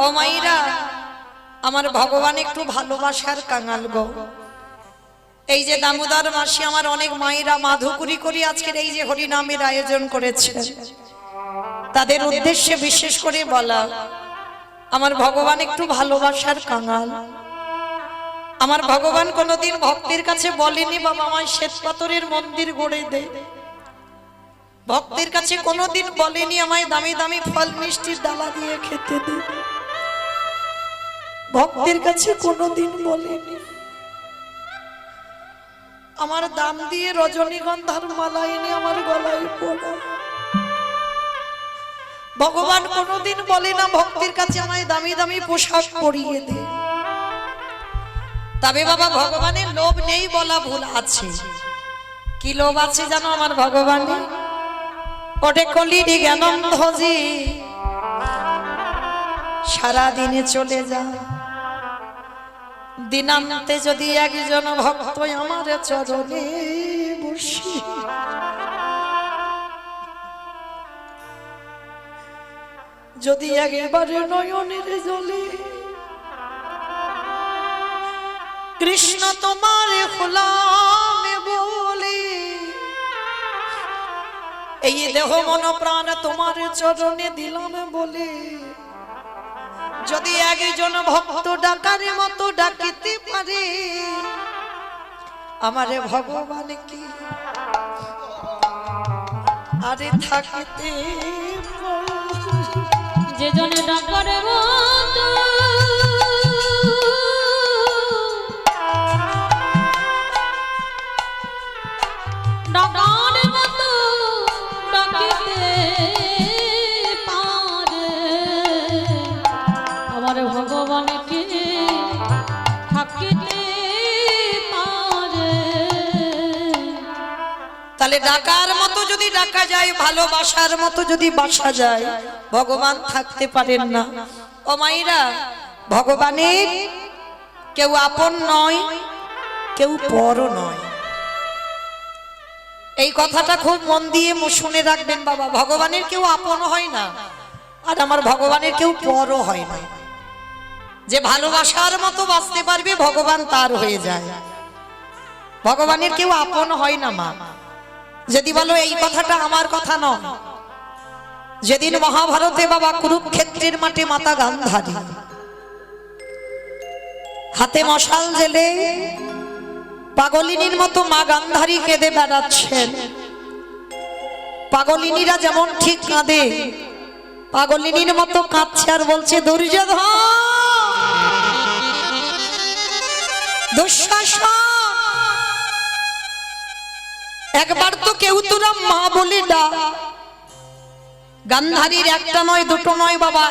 ও মাইরা আমার ভগবান একটু ভালোবাসার কাঙাল গো। এই যে দামোদর মাসে আমার অনেক মায়েরা মাধুকরী করি আজকের এই যে হরিনামের আয়োজন করেছে, তাদের উদ্দেশ্যে বিশেষ করে বলা, আমার ভগবান একটু ভালোবাসার কাঙাল। আমার ভগবান কোনোদিন ভক্তের কাছে বলেনি বাবা আমায় শ্বেত পাথরের মন্দির গড়ে দে। ভক্তের কাছে কোনোদিন বলেনি আমায় দামি দামি ফল মিষ্টির ডালা দিয়ে খেতে দে। ভক্তের কাছে কোনোদিন বলেনি আমার দাম দিয়ে রজনীগন্ধার মালা এনে আমার গলায় পড়া। ভগবান কোনোদিন বলে না ভক্তের কাছে আমায় দামি দামি পোশাক পরিয়ে দে। তবে বাবা ভগবানের লোভ নেই বলা ভুল আছে। কি লোভ আছে জানো আমার ভগবানের? ওটে কলির জ্ঞানন্ধজি সারা দিনে চলে যা, দিনান্তে যদি একজন ভক্ত আমার চরণে বসি, যদি একেবারে নয়নের জলে কৃষ্ণ তোমার ফুলামে বলি, এই দেহ মন প্রাণ তোমার চরণে দিলাম বলে, যদি একজন ভক্ত ডাকার মতো ডাকিতে পারে আমারে ভগবান কি আরে থাকিতে যে জনে ডাকার মতো ডাকার মতো ডাকিতে পারে আমার ভগবানকে থাকিতে পারে। তাহলে ডাকার মতো যদি ডাকা যায়, ভালোবাসার মতো যদি বাসা যায়, ভগবান থাকতে পারেন না। ও মাইরা ভগবানের কেউ আপন নয়, কেউ পর নয়। এই কথাটা খুব মন দিয়ে শুনে রাখবেন বাবা। ভগবানের কেউ আপন হয় না, আর আমার ভগবানের কেউ পরও হয় না। যে ভালোবাসার মতো বাঁচতে পারবে ভগবান তার হয়ে যায়। ভগবানের কেউ আপন হয় না মা। যদি বলো এই কথাটা আমার কথা নয়, যেদিন মহাভারতে বাবা কুরুক্ষেত্রের মাঠে মাতা গান্ধারী হাতে মশাল জেলে পাগলিনীর মতো মা গান্ধারী কেঁদে বেড়াচ্ছেন। পাগলিনীরা যেমন ঠিক কাঁদে, পাগলিনীর মতো কাঁদছে আর বলছে দুর্যোধন দুঃশাসন একবার তো কেউ তোরা মা বলে ডাক। গান্ধারীর একটা নয় দুটো নয় বাবা,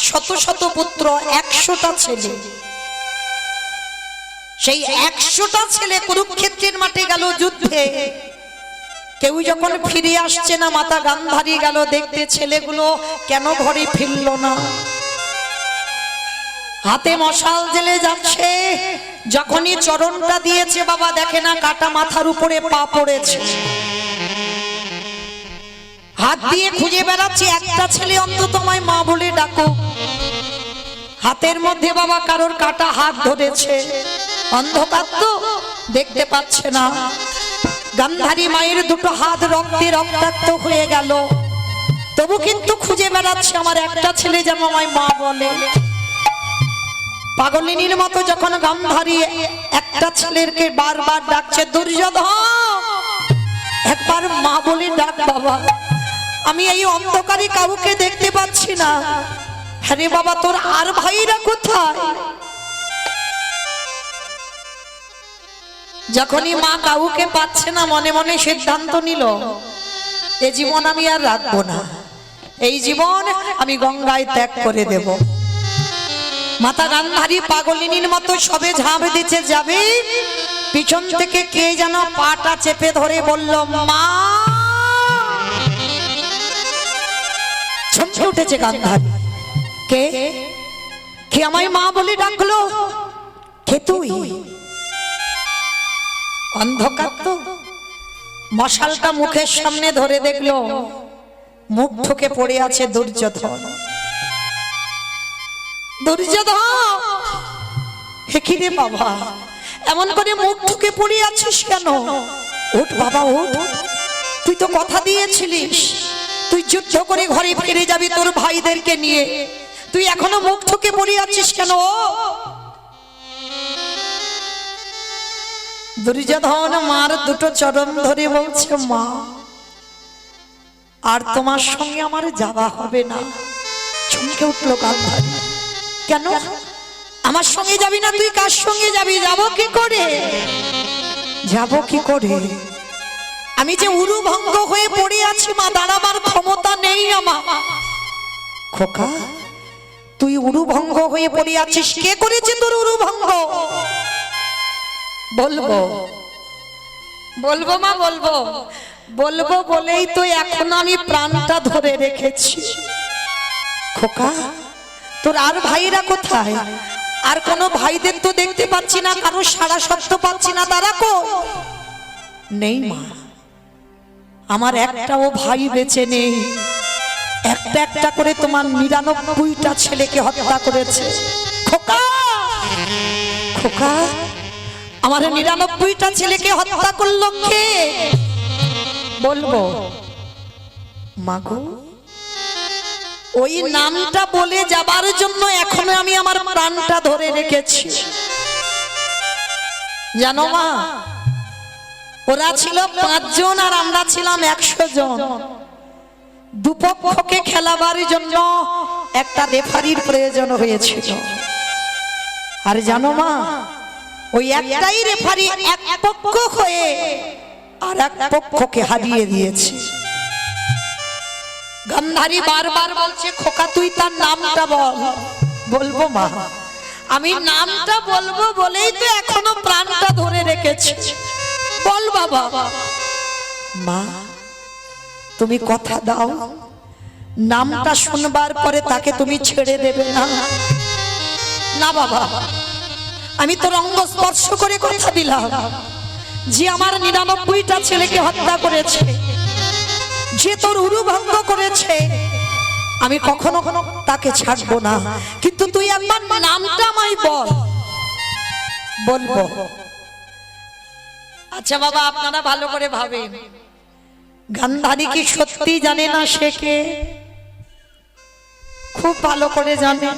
শত শত পুত্র, 100টা ছেলে। সেই 100টা ছেলে কুরুক্ষেত্রের মাঠে গেল যুদ্ধে। কেউ যখন ফিরে আসছে না, মাতা গান্ধারী গেল দেখতে ছেলেগুলো কেন ঘরে ফিরল না। হাতে মশাল জেলে যাচ্ছে, যখনই চরণটা দিয়েছে বাবা দেখে না কাটা মাথার উপরে পা পড়েছে। হাত দিয়ে খুঁজে বেড়াচ্ছে একটা ছেলে অন্তত আমায় মা বলে ডাকো। হাতের মধ্যে বাবা কারোর কাটা হাত ধরেছে, অন্ধকার তো দেখতে পাচ্ছে না। গান্ধারী মায়ের দুটো হাত রক্তে রক্তাক্ত হয়ে গেল, তবু কিন্তু খুঁজে বেড়াচ্ছে আমার একটা ছেলে যেন আমায় মা বলে। পাগলিনীর মতো যখন গান্ধারী একটা ছেলেকে বারবার ডাকছে দুর্যোধন একবার মা বলে ডাক বাবা, আমি এই অন্ধকারে কাউকে দেখতে পাচ্ছি না। আরে বাবা তোর আর ভাইরা কোথায়? যখনই মা কাউকে পাচ্ছে না মনে মনে সিদ্ধান্ত নিল এই জীবন আমি আর রাখবো না, এই জীবন আমি গঙ্গায় ত্যাগ করে দেব। মাতা গান্ধারী পাগলিনীর মতো সবে ঝাঁপ দিতে যাবে, পিছন থেকে কে যেন পাটা চেপে ধরে বলল মা। চমকে উঠেছে গান্ধারী, কে কে আমায় মা বলে ডাকলো? কে তুই? অন্ধকার তো, মশালটা মুখের সামনে ধরে দেখলো মুখ ঠুকে পড়ে আছে দুর্যোধন। দুর্যোধন, হে কি রে বাবা, এমন করে মুখ ঢুকে পড়ে আছিস কেন? ওঠ বাবা ওঠ, তুই তো কথা দিয়েছিলিস তুই যুদ্ধ করে ঘরে ফিরে যাবি তোর ভাইদেরকে নিয়ে, তুই এখনো মুখ ঢুকে পড়ে আছিস কেন? দুর্যোধন মার দুটো চরণ ধরে বলছে, মা আর তোমার সঙ্গে আমার যাওয়া হবে না। চমকে উঠলো গান্ধারী, কেন আমার সঙ্গে যাবি না? তুই কার সঙ্গে যাবি? যাব কি করে? যাব কি করে? আমি যে উরুভঙ্গ হয়ে পড়ে আছি মা, দাঁড়াবার ক্ষমতা নেই আমার। খোকা, তুই উরুভঙ্গ হয়ে পড়ে আছিস, কে করেছে তোর উরুভঙ্গ? বলবো বলবো মা, বলবো বলবো বলেই তো এখন আমি প্রাণটা ধরে রেখেছি। খোকা, তোর আর ভাইরা কোথায়? আর কোনো ভাইদের তো দেখতে পাচ্ছি না, কারো সারা শব্দ পাচ্ছি না, তারা কো নেই মা। আমার একটাও ভাই বেঁচে নেই, একটা একটা করে তোমার ৯৯টা ছেলেকে হত্যা করেছে। খোকা খোকা, আমার ৯৯টা ছেলেকে হত্যা করলো কে? বলবো মাগো, ওই নামটা বলে যাবার জন্য এখনো আমি আমার প্রাণটা ধরে রেখেছি। জানো মা, ওরা ছিল ৫ জন আর আমরা ছিলাম ১০০ জন। দুপক্ষকে খেলাবার জন্য একটা রেফারির প্রয়োজন হয়েছিল। আর জানো মা, ওই একটাই রেফারি এক পক্ষ হয়ে আর এক পক্ষকে হারিয়ে দিয়েছে। গান্ধারী বারবার বলছে, খোকা তুই তার নামটা বল। বলবো মা, আমি নামটা বলবো বলেই তো এখনো প্রাণটা ধরে রেখেছি। বল বাবা। মা, তুমি কথা দাও, নামটা শুনবার পরে তাকে তুমি ছেড়ে দেবে না? না বাবা, আমি তোর অঙ্গ স্পর্শ করে কথা দিলাম যে আমার ৯৯টা ছেলেকে হত্যা করেছে, যে তোর উরুভঙ্গ করেছে, আমি কখনো তাকে ছাড়বো না। কিন্তু তুই একবার নামটা আমায় বল। বলবো। আচ্ছা বাবা, আপনারা ভালো করে ভাবেন, গান্ধারী কি সত্যি জানে না সে কে? খুব ভালো করে জানে,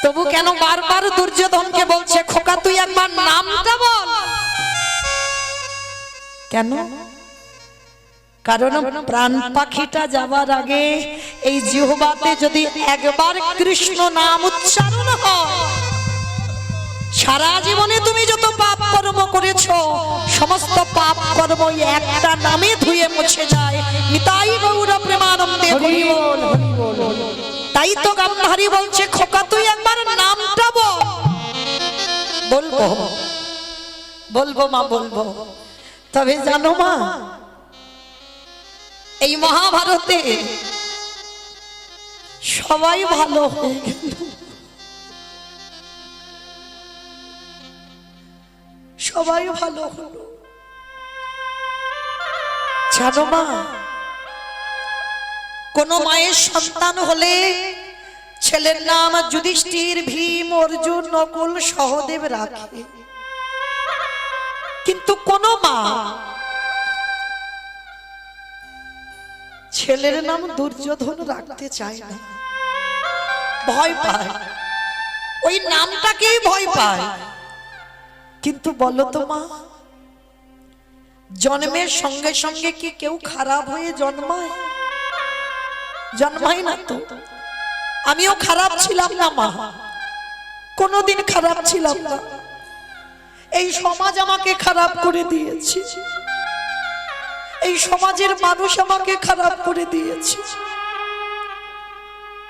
তবু কেন বারবার দুর্যোধনকে বলছে, খোকা তুই একবার নামটা বল? কেন? কারণ প্রাণ পাখিটা যাবার আগে এই জিহ্বাতে যদি একবার কৃষ্ণ নাম উচ্চারণ হয়, সারা জীবনে তুমি যত পাপ কর্ম করেছো সমস্ত পাপ কর্ম একটা নামে ধুয়ে মুছে যায়। নিতাই গৌর প্রেমানন্দে হরি বল। তাই তো গান্ধারী বলছে, খোকা তুই একবার নামটা বল। বলবো বলবো মা, বলবো। তবে জানো মা, এই মহাভারতে সবাই ভালো হয়ে গেল, সবাই ভালো হলো। জানো মা, কোন মায়ের সন্তান হলে ছেলের নাম যুধিষ্ঠির, ভীম, অর্জুন, নকুল, সহদেব রাখে, কিন্তু কোন মা ছেলের নাম দুর্যোধন রাখতে চায় না, ভয় পায়, ওই নামটাকেই ভয় পায়। কিন্তু বলো তো মা, জন্মের সঙ্গে সঙ্গে কি কেউ খারাপ হয়ে জন্মায়? জন্মায় না তো। আমিও খারাপ ছিলাম না মা, কোনোদিন খারাপ ছিলাম না। এই সমাজ আমাকে খারাপ করে দিয়েছে, এই সমাজের মানুষ আমাকে খারাপ করে দিয়েছে।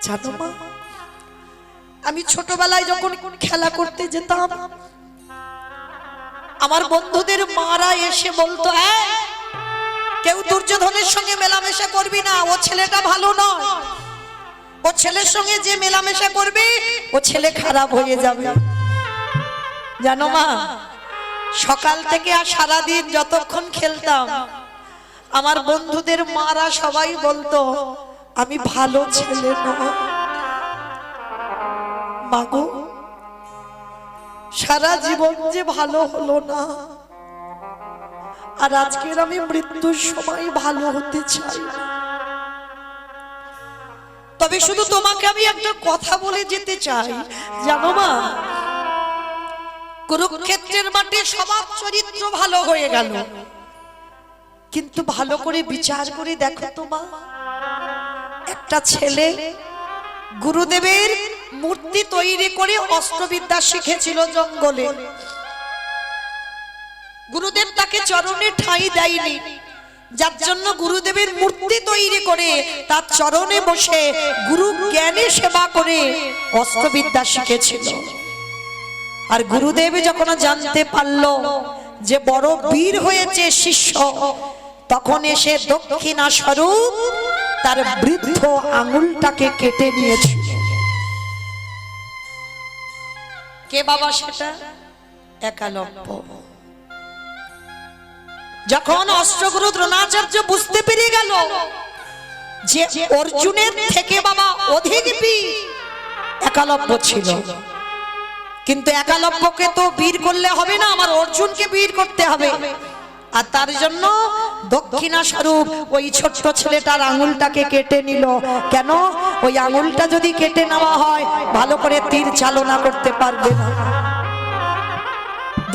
জানো মা, আমি ছোটবেলায় যখন খেলা করতে যেতাম, আমার বন্ধুদের মারা এসে বলতো, কেউ দুর্যোধনের সঙ্গে মেলামেশা করবি না, ও ছেলেটা ভালো নয়, ও ছেলের সঙ্গে যে মেলামেশা করবে ও ছেলে খারাপ হয়ে যাবে। জানো মা, সকাল থেকে আর সারাদিন যতক্ষণ খেলতাম, আমার বন্ধুদের মারা সবাই বলতো আমি ভালো ছেলে নয়। মাগো সারা জীবন যে ভালো হলো না, আর আজকের আমি মৃত্যুর সময় ভালো হতে চাই। তবে শুধু তোমাকে আমি একটা কথা বলে যেতে চাই, জানো মা, কুরুক্ষেত্রের মাঠে সবার চরিত্র ভালো হয়ে গেল, কিন্তু ভালো করে বিচার করে দেখো তো মা, একটা ছেলে গুরুদেবের মূর্তি তৈরি করে অস্ত্রবিদ্যা শিখেছিল জঙ্গলে। গুরুদেব তাকে চরণে ঠাঁই দেয়নি, যার জন্য গুরুদেবের মূর্তি তৈরি করে তার চরণে বসে গুরু জ্ঞানে সেবা করে অস্ত্রবিদ্যা শিখেছিল। আর গুরুদেব যখন জানতে পারল যে বড় বীর হয়েছে শিষ্য, তখন এসে দক্ষিণা স্বরূপ তার বৃদ্ধ আঙুলটাকে কেটে নিয়েছিল। কে বাবা সেটা? একালব্য। যখন অষ্টগুরু দ্রোণাচার্য বুঝতে পেরে গেল যে অর্জুনের থেকে বাবা অধিক বীর একালব্য ছিল, কিন্তু একালব্যকে তো বীর করলে হবে না, আমার অর্জুনকে বীর করতে হবে। আর তার জন্য দক্ষিণা স্বরূপ ওই ছোট্ট ছেলেটার আঙুলটাকে কেটে নিল। কেন? ওই আঙুলটা যদি কেটে নেওয়া হয় ভালো করে তীর চালনা করতে পারবে না।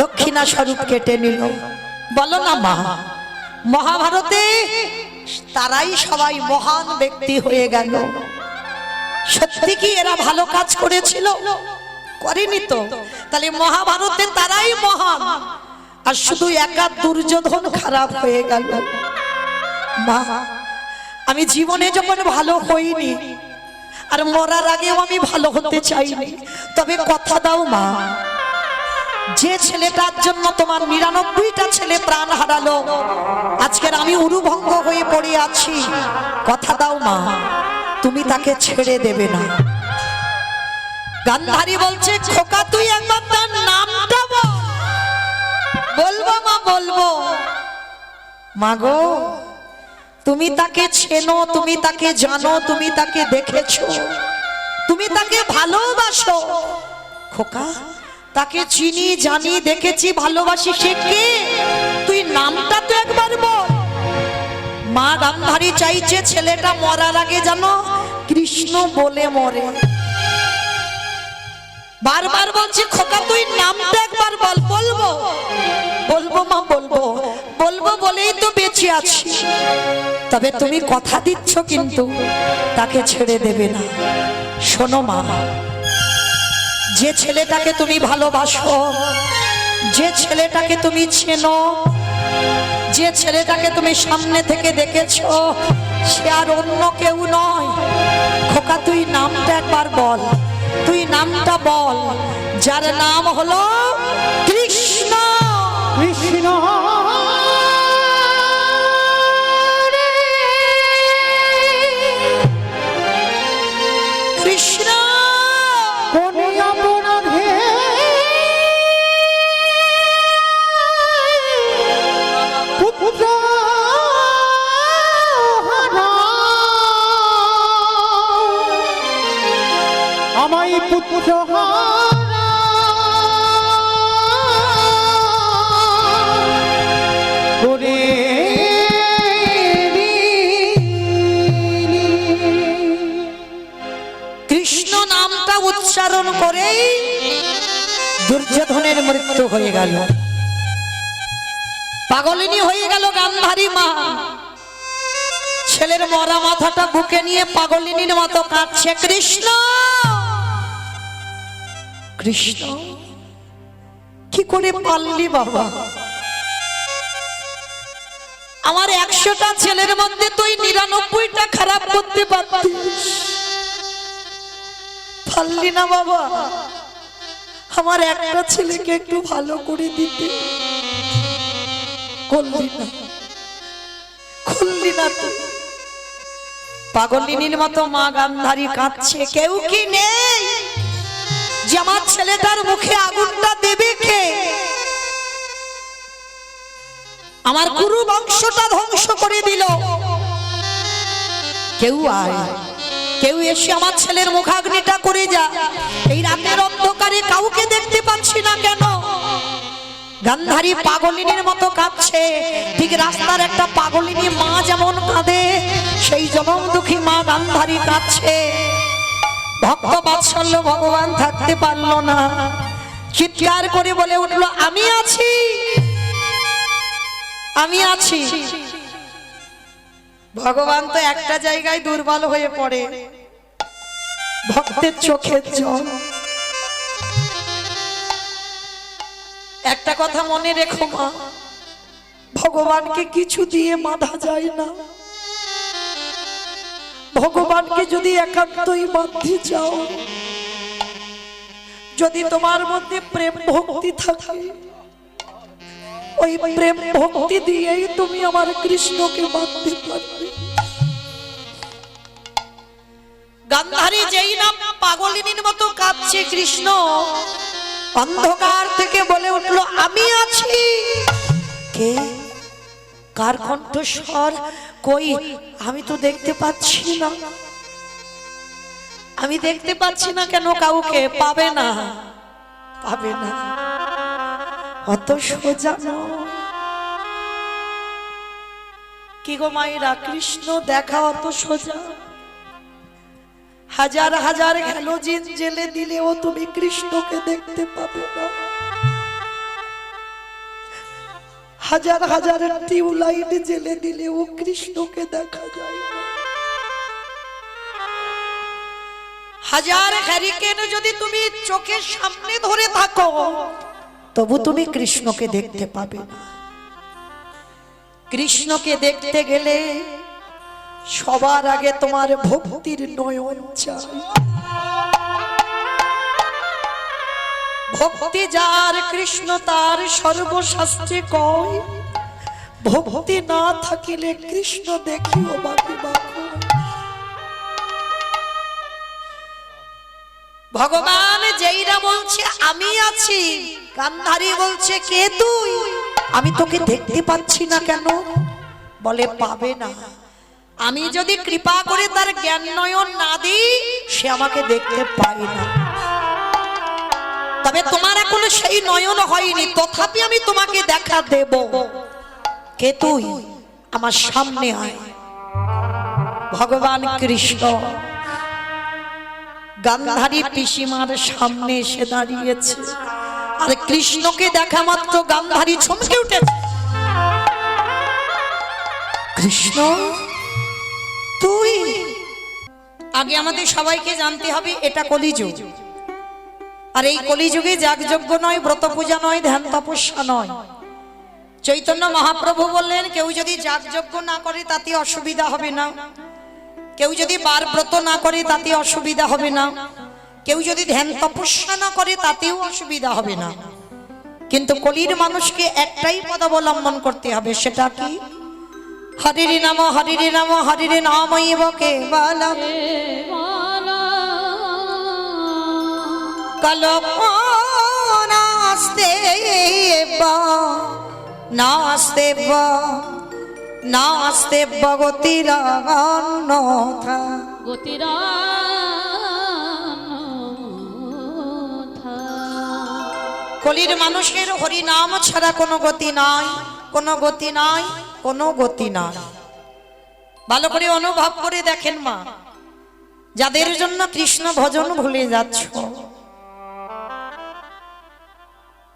দক্ষিণা স্বরূপ কেটে নিল। বলো না মা, মহাভারতে তারাই সবাই মহান ব্যক্তি হয়ে গেল। সত্যি কি এরা ভালো কাজ করেছিল? করেনি তো। তাহলে মহাভারতে তারাই মহান, আর শুধু একা দুর্যোধন খারাপ হয়ে গেল। মা, আমি জীবনে যখন ভালো হইনি, আর মরার আগেও আমি ভালো হতে চাইনি, তবে কথা দাও মা, যে ছেলেটার জন্য তোমার ৯৯টা ছেলে প্রাণ হারালো, আজকের আমি উরুভঙ্গ হয়ে পড়ে আছি, কথা দাও মা তুমি তাকে ছেড়ে দেবে না। গান্ধারী বলছে, খোকা তুই একবার তার নামটা বল। বলবো মা, বলবো। মাগো তুমি তাকে চেনো, তুমি তাকে জানো, তুমি তাকে দেখেছো, তুমি তাকে ভালোবাসো। খোকা তাকে চিনি, জানি, দেখেছি, ভালোবাসি, সে কে? তুই নামটা তো একবার বল। মা গান্ধারী চাইছে ছেলেটা মরার আগে যেন কৃষ্ণ বলে মরে। বারবার বলছি, খোকা তুই নামটা একবার বল। বলবো, বলবো মা, বলবো, বলবো বলেই তো বেঁচে আছি। তবে তুমি কথা দিচ্ছ কিন্তু তাকে ছেড়ে দেবে না। শোনো মা, যে ছেলেটাকে তুমি ভালোবাসো, যে ছেলেটাকে তুমি চেনো, যে ছেলেটাকে তুমি সামনে থেকে দেখেছো, সে আর অন্য কেউ নয়। খোকা তুই নামটা একবার বল, তুই নামটা বল, যার নাম হলো কৃষ্ণ। কৃষ্ণ কৃষ্ণ কোন অপরাধে পুত্র আমায় পুত্র করে কৃষ্ণ নামটা উচ্চারণ করেই দুর্যোধনের মৃত্যু হয়ে গেল। পাগলিনী হয়ে গেল গান্ধারী মা। ছেলের মরা মাথাটা বুকে নিয়ে পাগলিনীর মতো কাঁদছে, কৃষ্ণ কৃষ্ণ। কি করে পারলি বাবা? আমার ১০০টা ছেলের মধ্যে তুই ৯৯টা খারাপ করতে পারতিস, পারলি না বাবা। আমার একটা ছেলেকে একটু ভালো করে দিতে, করলি না, করলি না তো। পাগলিনীর মতো মা গান্ধারী কাঁদছে। কেউ কি নেই যে আমার ছেলেটার মুখে আগুনটা দেবে? কে? আমার গুরু বংশটা ধ্বংস করে দিল। কেউ আয়, কেউ এসে আমার ছেলের মুখাগ্নিটা করে যা। এই রাতের অন্ধকারে কাউকে দেখতে পাচ্ছি না কেন? গান্ধারী পাগলিনীর মতো কাঁদছে। ঠিক রাস্তার একটা পাগলিনী মা যেমন কাঁদে, সেই জনম দুঃখী মা গান্ধারী কাঁদছে। ভক্ত বাৎসল্য ভগবান থাকতে পারলো না, চিৎকার করে বলে উঠলো, আমি আছি, আমি আছি। ভগবান তো একটা জায়গায় দুর্বল হয়ে পড়ে, ভক্তের চোখের জল। একটা কথা মনে রেখো মা, ভগবানকে কিছু দিয়ে বাঁধা যায় না। ভগবানকে যদি একান্তই বাঁধতে চাও, যদি তোমার মধ্যে প্রেম ভক্তি থাকে, ওই প্রেম ভক্তি দিয়েই তুমি আমার কৃষ্ণকে বাঁধতে পারবে। গান্ধারী যেই না পাগলিনীর মতো কাঁদছে, কৃষ্ণ অন্ধকার থেকে বলে উঠলো, আমি আছি। কে? কার কণ্ঠস্বর? কই, আমি তো দেখতে পাচ্ছি না। আমি দেখতে পাচ্ছি না কেন? কাউকে পাবে না, পাবে না। অত সোজা নয়। কি গো মায়েরা, কৃষ্ণ দেখা অত সোজা? হাজার হাজার হ্যালোজিন জেলে দিলেও তুমি কৃষ্ণকে দেখতে পাবে না। হাজার হাজার টিউবলাইট জেলে দিলেও কৃষ্ণকে দেখা যায় না। হাজার হ্যারিকেন যদি তুমি চোখের সামনে ধরে থাকো, তবু তুমি কৃষ্ণকে দেখতে পাবে না। কৃষ্ণকে দেখতে গেলে সবার আগে তোমার ভক্তির নয়ন চাই। ভক্তি যার কৃষ্ণ তার সর্বশাস্ত্রে কয়, ভক্তি না থাকিলে কৃষ্ণ দেখিও বাকি বাকি। ভগবান যেইরা বলছে আমি আছি, গান্ধারী বলছে কে তুই? আমি তোকে দেখতে পাচ্ছি না কেন? বলে পাবে না। আমি যদি কৃপা করে তার জ্ঞান নয়ন না দিই, সে আমাকে দেখতে পায় না। তবে তোমার এখনো সেই নয়ন হয়নি, তথাপি আমি তোমাকে দেখা দেব। কে তুই? আমার সামনে আয়। ভগবান কৃষ্ণ গান্ধারী পিসিমার সামনে এসে দাঁড়িয়েছে, আর কৃষ্ণকে দেখা মাত্র গান্ধারী চমকে উঠেছে। কৃষ্ণ তুই? আগে আমাদের সবাইকে জানতে হবে এটা কলিযুগ, আর এই কলিযুগে যাগযজ্ঞ নয়, ব্রত পূজা নয়, ধ্যান তপস্যা নয়। চৈতন্য মহাপ্রভু বললেন, কেউ যদি যাগযজ্ঞ না করে তাতে অসুবিধা হবে না, কেউ যদি বার ব্রত না করে তাতে অসুবিধা হবে না, কেউ যদি ধ্যান তপস্যা না করে তাতেও অসুবিধা হবে না। কিন্তু কলির মানুষকে একটাই পদ অবলম্বন করতে হবে, সেটা কি? হরির নাম, হরির নাম, হরির নামৈব কেবলম কল্পনাস্তেব নাস্তেব নাস্তেব গতিরান্যথা। কলির মানুষের হরি নাম ছাড়া কোনো গতি নাই, কোনো গতি নাই, কোনো গতি নাই। ভালো করে অনুভব করে দেখেন মা, যাদের জন্য কৃষ্ণ ভজন ভুলে যাচ্ছ,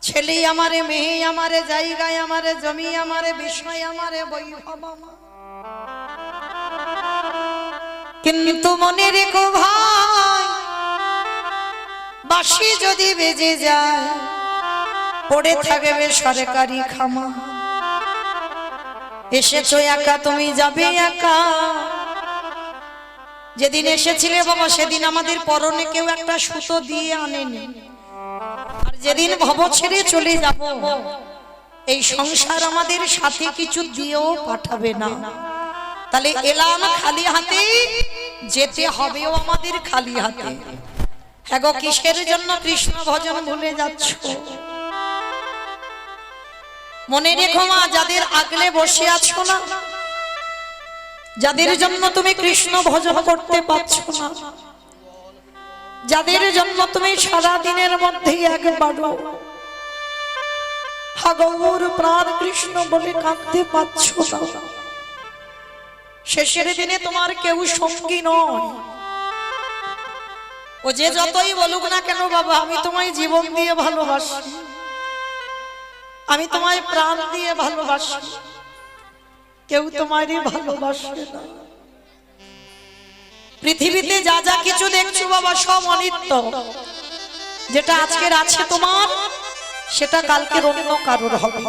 ছেলে আমারে, মেয়ে আমারে, জায়গায় আমারে, জমি আমারে, বিষয় আমারে, বৈভব আমার, কিন্তু মনে রেখো ভাই, বাঁশি যদি বেজে যায় পড়ে থাকবে সরকারি খামা। এসেছো একা, তুমি যাবে একা। যেদিন এসেছিলে বাবা, সেদিন আমাদের পরনে কেউ একটা সুতো দিয়ে আনেনি, আর যেদিন ভব ছেড়ে চলে যাব, এই সংসার আমাদের সাথে কিছু দিয়েও পাঠাবে না। তাহলে এলাম খালি হাতে, যেতে হবেও আমাদের খালি হাতে। হ্যাঁ গো, কিসের জন্য কৃষ্ণ ভজন ভুলে যাচ্ছ? মনে রেখো মা, যাদের আগলে বসে আছো না, যাদের জন্য তুমি কৃষ্ণ ভজন করতে পারছো না, যাদের জন্য তুমি সারা দিনের মধ্যে একবারও গৌর প্রাণ কৃষ্ণ বলে কাঁদতে পারছো না, শেষের দিনে তোমার কেউ সঙ্গী নয়। ও যে যতই বলুক না কেন, বাবা আমি তোমায় জীবন দিয়ে ভালোবাসি, আমি তোমায় প্রাণ দিয়ে ভালোবাসি, কেউ তোমারই ভালোবাসে না। পৃথিবীতে যা যা কিছু দেখছো বাবা সব অনিত্য। যেটা আজকের আছে তোমার, সেটা কালকের অন্য কারোর হবে।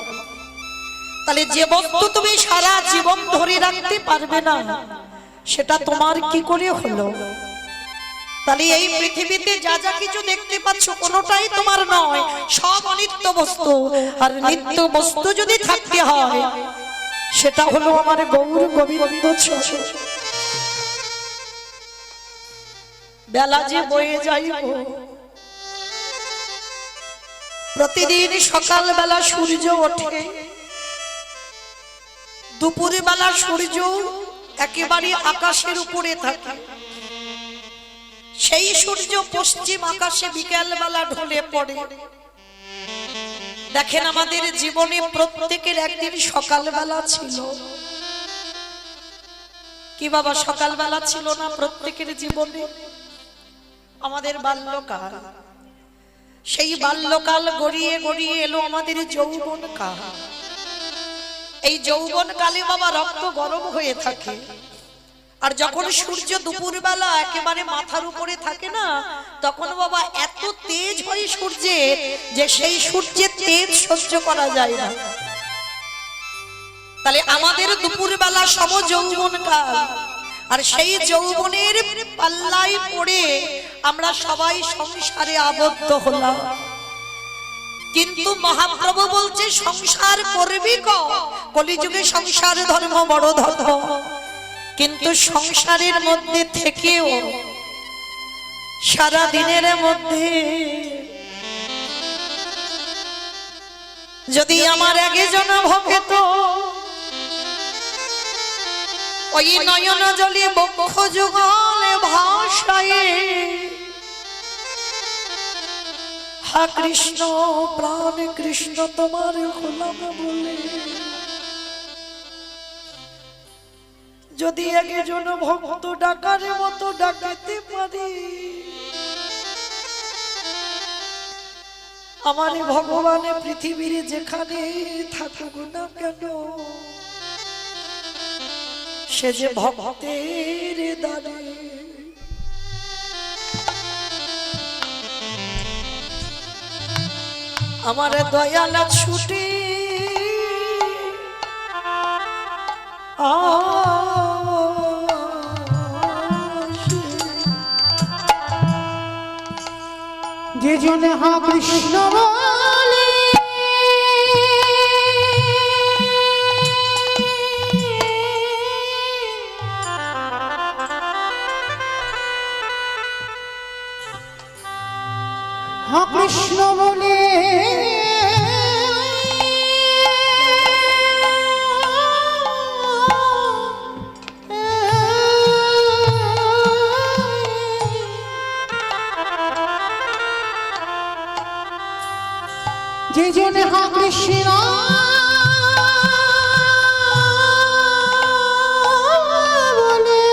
তাহলে যে বস্তু তুমি সারা জীবন ধরে রাখতে পারবে না, সেটা তোমার কি করে হলো? তাহলে এই পৃথিবীতে যা যা কিছু দেখতে পাচ্ছ কোনোটাই তোমার নয়, সব অনিত্য বস্তু। আর নিত্য বস্তু যদি থাকতে হয়, সেটা হলো আমার গৌর গোবিন্দ চরণ। বেলা যে বয়ে যাইব, প্রতিদিন সকাল বেলা সূর্য ওঠে, দুপুর বেলা সূর্য একেবারে আকাশের উপরে থাকে, সেই সূর্য পশ্চিম আকাশে বিকেল বেলা ঢলে পড়ে। দেখেন আমাদের জীবনে প্রত্যেকের একদিন সকাল বেলা ছিল কি বাবা? সকাল বেলা ছিল না প্রত্যেকের জীবনে? আমাদের বাল্যকাল, সেই বাল্যকাল গড়িয়ে গড়িয়ে এলো আমাদের যৌবন কাল। এই যৌবন কালে বাবা রক্ত গরম হয়ে থাকে, আর যখন সূর্য দুপুর বেলা একেবারে মাথার উপরে থাকে না, তখন বাবা এত তেজ হয় সূর্যের, যে সেই সূর্যের তেজ সহ্য করা যায় না। তাহলে আমাদের দুপুর বেলা সম যৌবন কাল, আর সেই যৌবনের পাল্লায় পড়ে আমরা সবাই সংসারে আবদ্ধ হলাম। কিন্তু মহাপ্রভু বলছে সংসার করবি কলিযুগে সংসার ধর্ম বড় ধর্ম। কিন্তু সংসারের মধ্যে থেকেও সারা দিনের মধ্যে যদি আমার একজন ভক্ত ওই নয়ন জলে বক্ষ যুগলে ভাষায় হা কৃষ্ণ প্রাণ কৃষ্ণ তোমার গোলাম বলে, যদি একজন ভক্ত ডাকার মতো ডাকাতে পারি, আমার ভগবান পৃথিবীর যেখানে থাকুক না কেন, সে যে ভক্তের দ্বারে আমার দয়াল ছুটে যে জনে হা কৃষ্ণ বলে হা কৃষ্ণ বলে যে জনে হা কৃষ্ণ বলে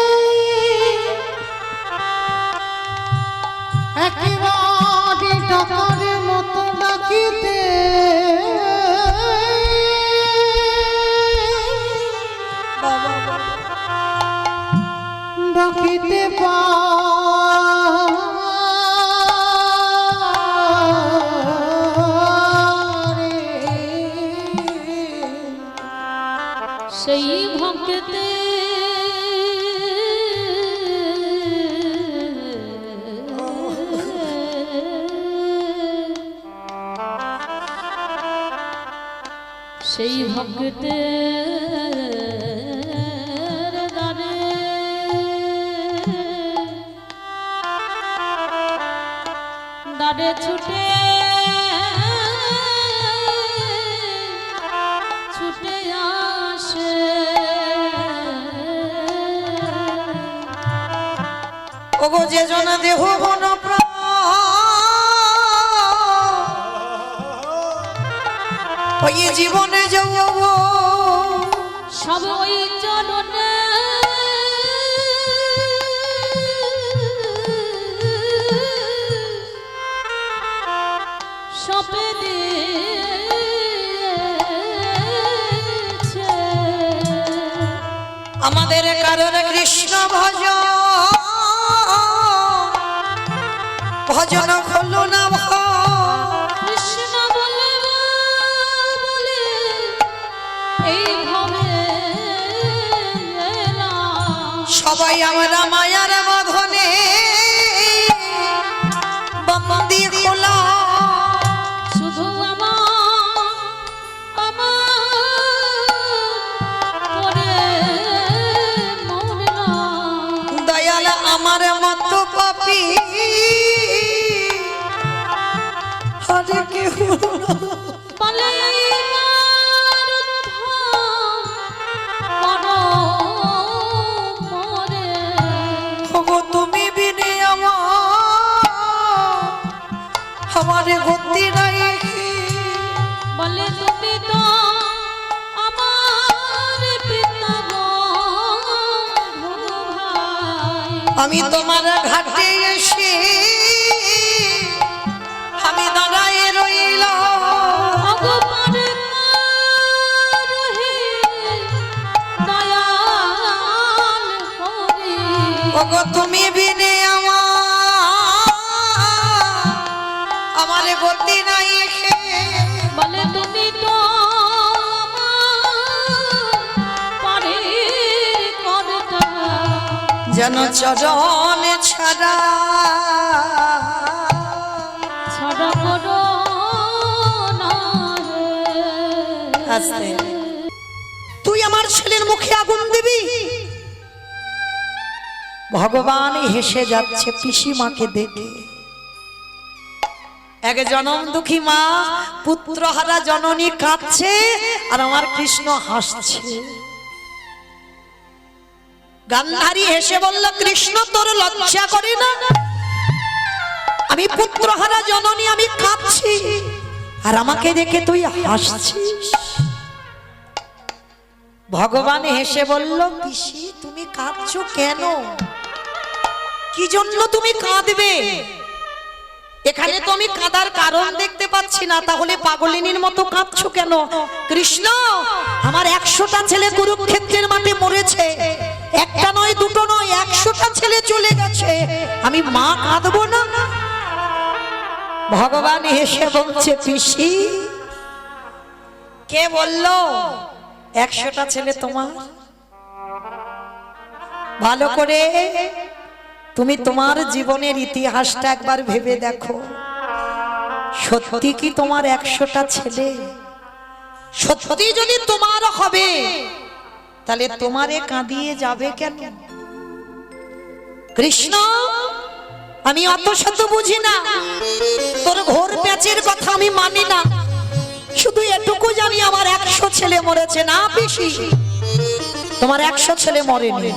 একেবারে ডাকার মতো ডাকিতে ডাকিতে সেই ভক্তে সেই ভক্তে দাঁড়ে ছুটে ছুটে আসে ওগো যে জন দেহ মন প্রাণ ওই জীবনে যাব সব ওই চরণে সপে দিয়েছে আমাদের কারোর কৃষ্ণ ভজন হলো না কৃষ্ণ বলে বলে এইভাবে এলাম। সবাই আমরা মায়ার বাঁধনে বন্দী হলাম শুধু করে মরলাম। দয়াল আমার মত পাপী হরে কেহ বলে এইবার উদ্ধার করো মোরে। ওগো তুমি বিনে আমার গতি নাই বলে তুমি তো আমার পিতা বন্ধু ভাই। আমি তোমার ঘাটে এসে আমি দাঁড়ায় রইলাম ভগবান রহে দয়াল হরি। ওগো তুমি বিনে আমার গতি নাই বলে তুমি তো পারে করতে যেন চরণ ছাড়া ছাড়া করো না আস্তে। তুই আমার ছেলের মুখে আগুন দিবি ভগবান হেসে যাচ্ছে পিসিমাকে দেখে এক জনম দুঃখী মা পুত্রহারা জননী কাঁদছে আর আমার কৃষ্ণ হাসছে গান্ধারী হেসে বলল কৃষ্ণ তোর লজ্জা করে না আমি পুত্রহারা জননী আমি কাঁদছি আর আমাকে দেখে তুই হাসছিস ভগবান হেসে বলল পিসি তুমি কাঁদছো কেন কি জন্য তুমি কাঁদবে এখানে তো আমি কাঁদার কারণ দেখতে পাচ্ছি না তাহলে পাগলিনীর মতো কাঁদছো কেন কৃষ্ণ আমার 100টা ছেলে কুরুক্ষেত্রের মাঠে মরেছে একটা নয় দুটো নয় 100টা ছেলে চলে গেছে আমি মা কাঁদবো না ভগবান হেসে বলছে পিসি কে বললো 100টা ছেলে তোমার ভালো করে তুমি তোমার জীবনের ইতিহাসটা একবার ভেবে দেখো সত্যি কি তোমার 100টা ছেলে সত্যি যদি তোমার হবে তাহলে তোমারে কাঁদিয়ে যাবে কেন কৃষ্ণ আমি অত শত বুঝি না তোর ঘোর প্যাচের কথা আমি মানি না শুধু এটুকু জানি আমার 100 ছেলে মরেছে না পিসি তোমার 100 ছেলে মরেনি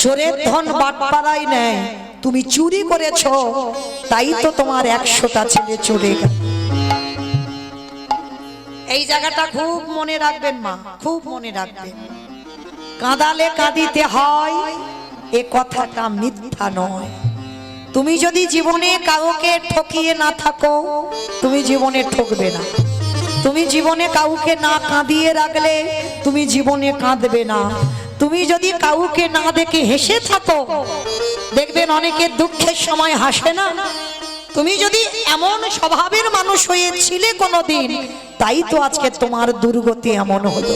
চোরের ধন বাটপাড়াই নেয় তুমি চুরি করেছো তাই তো তোমার 100টা ছেলে চলে গেল এই জায়গাটা খুব মনে রাখবেন মা খুব মনে রাখবেন কাঁদালে কাঁদিতে হয় এ কথাটা মিথ্যা নয় তুমি যদি জীবনে কাউকে ঠকিয়ে না থাকো তুমি জীবনে ঠকবে না তুমি জীবনে কাউকে না কাঁদিয়ে রাখলে তুমি জীবনে কাঁদবে না তুমি যদি কাউকে না দেখে হেসে থাকো দেখবেন অনেকে দুঃখের সময় হাসে না তুমি যদি এমন স্বভাবের মানুষ হয়েছিলে কোনোদিন তাই তো আজকে তোমার দুর্গতি এমন হলো